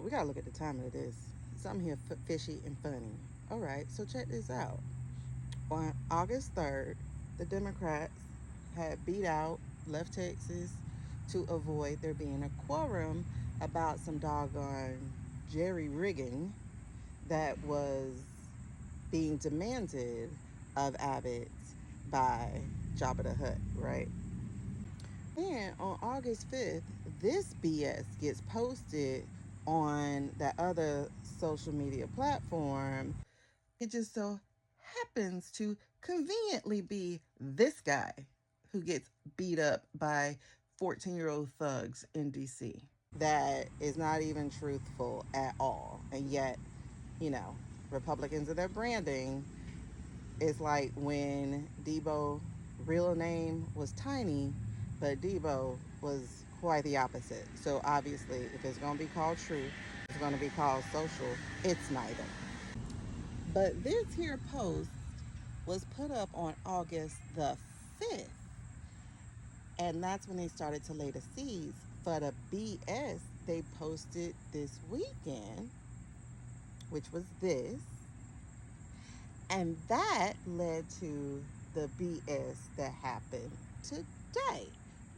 we gotta look at the time of this. Something here fishy and funny. All right, so check this out. On August 3rd, the Democrats had beat out left Texas to avoid there being a quorum about some doggone jerry rigging that was being demanded of Abbott by Jabba the Hutt, right? Then on August 5th, this BS gets posted on that other social media platform. It just so happens to conveniently be this guy who gets beat up by 14-year-old thugs in DC. That is not even truthful at all. And yet, Republicans and their branding is like when Debo real name was Tiny, but Debo was quite the opposite. So obviously, if it's going to be called truth, it's going to be called social. It's neither. But this here post was put up on August the 5th. And that's when they started to lay the seeds for the BS they posted this weekend, which was this. And that led to the BS that happened today,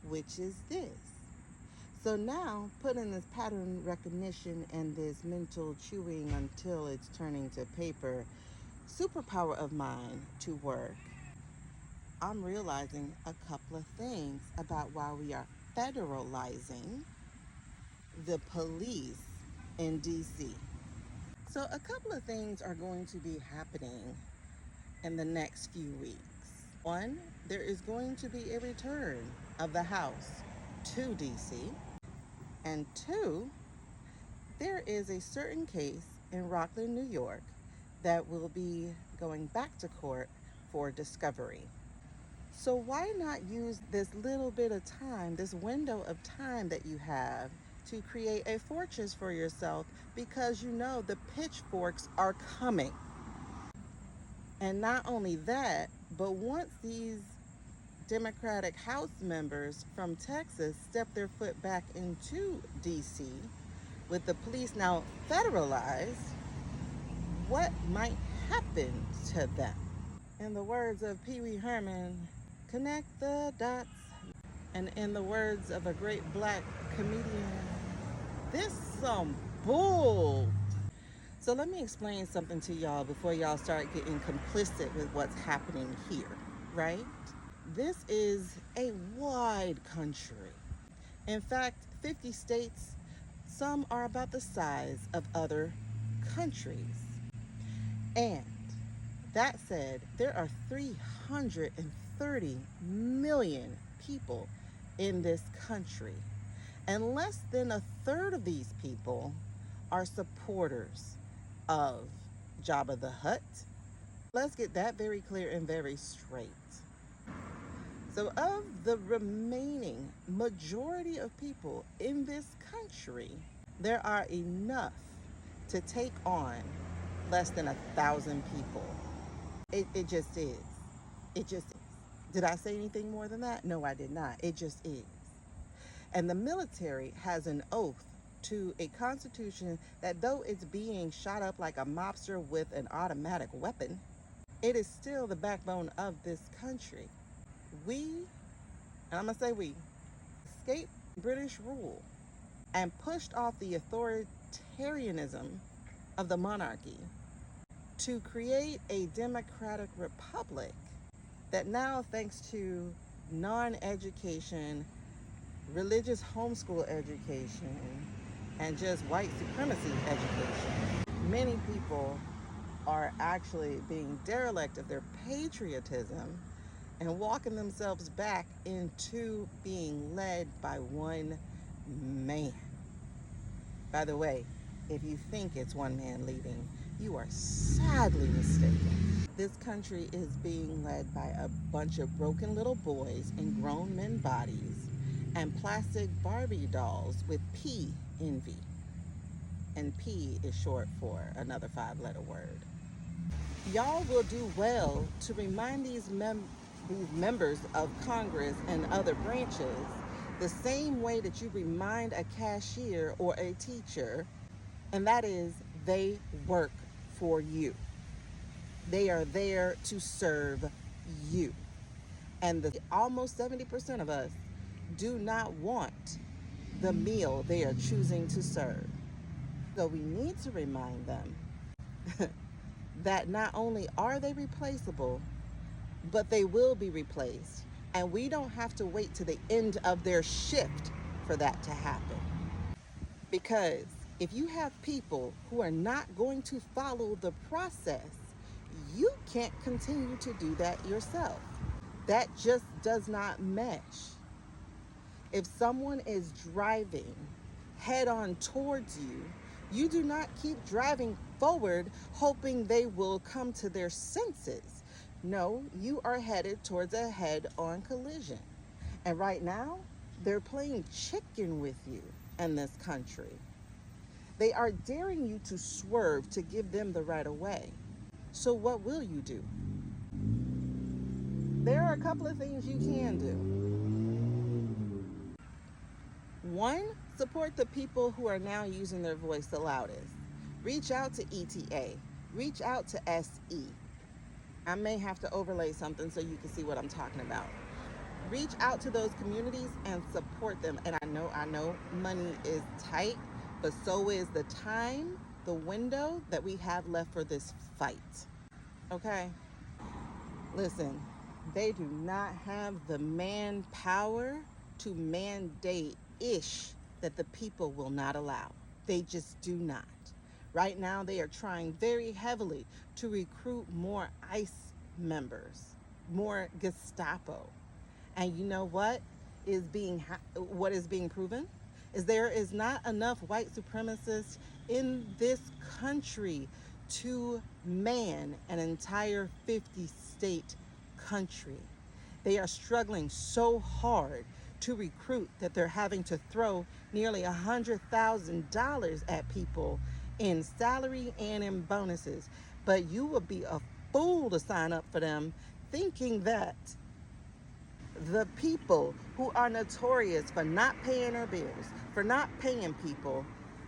which is this. So now, putting this pattern recognition and this mental chewing until it's turning to paper superpower of mine to work, I'm realizing a couple of things about why we are federalizing the police in DC. So a couple of things are going to be happening in the next few weeks. One, there is going to be a return of the House to DC. And two, there is a certain case in Rockland, New York, that will be going back to court for discovery. So why not use this little bit of time, this window of time that you have to create a fortress for yourself, because you know the pitchforks are coming. And not only that, but once these Democratic House members from Texas step their foot back into DC, with the police now federalized, what might happen to them? In the words of Pee Wee Herman, connect the dots. And in the words of a great black comedian, this some bull. So let me explain something to y'all before y'all start getting complicit with what's happening here, right? This is a wide country. In fact, 50 states, some are about the size of other countries. And that said, there are 330 million people in this country. And less than a third of these people are supporters of Jabba the Hutt. Let's get that very clear and very straight. So of the remaining majority of people in this country, there are enough to take on less than 1,000 people. It just is. It just is. Did I say anything more than that? No, I did not. It just is. And the military has an oath to a constitution that, though it's being shot up like a mobster with an automatic weapon, it is still the backbone of this country. We, and I'm going to say we, escaped British rule and pushed off the authoritarianism of the monarchy to create a democratic republic that now, thanks to non-education, religious homeschool education, and just white supremacy education, many people are actually being derelict of their patriotism and walking themselves back into being led by one man. By the way, if you think it's one man leading, you are sadly mistaken. This country is being led by a bunch of broken little boys in grown men bodies and plastic Barbie dolls with P envy. And P is short for another 5-letter word. Y'all will do well to remind these members of Congress and other branches the same way that you remind a cashier or a teacher and that is they work for you. They are there to serve you. And almost 70% of us do not want the meal they are choosing to serve. So we need to remind them that not only are they replaceable, but they will be replaced. And we don't have to wait to the end of their shift for that to happen. Because if you have people who are not going to follow the process, you can't continue to do that yourself. That just does not mesh. If someone is driving head on towards you, you do not keep driving forward hoping they will come to their senses. No, you are headed towards a head on collision. And right now, they're playing chicken with you in this country. They are daring you to swerve to give them the right of way. So, what will you do? There are a couple of things you can do. One, support the people who are now using their voice the loudest. Reach out to ETA. Reach out to SE. I may have to overlay something so you can see what I'm talking about. Reach out to those communities and support them. And I know money is tight, but so is the time, the window that we have left for this fight. Okay? Listen, they do not have the manpower to mandate that the people will not allow. They just do not. Right now, they are trying very heavily to recruit more ICE members, more Gestapo. And you know what is being proven is there is not enough white supremacists in this country to man an entire 50-state country. They are struggling so hard to recruit that they're having to throw nearly $100,000 at people in salary and in bonuses. But you would be a fool to sign up for them thinking that the people who are notorious for not paying their bills, for not paying people,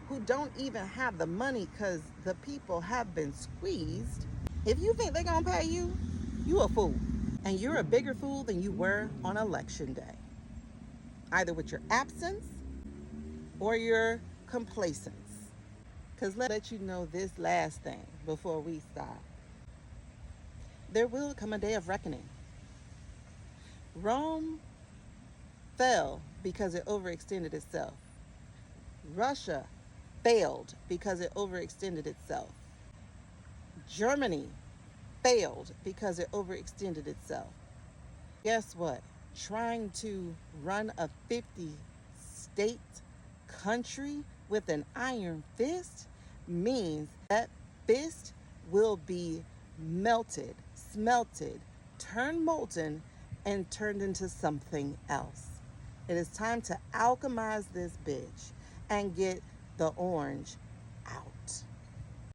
who don't even have the money because the people have been squeezed, if you think they're going to pay you, you a fool. And you're a bigger fool than you were on election day, either with your absence or your complacence. Because let you know this last thing before we stop. There will come a day of reckoning. Rome fell because it overextended itself. Russia failed because it overextended itself. Germany failed because it overextended itself. Guess what? Trying to run a 50-state country with an iron fist means that fist will be melted, smelted, turned molten, and turned into something else. It is time to alchemize this bitch and get the orange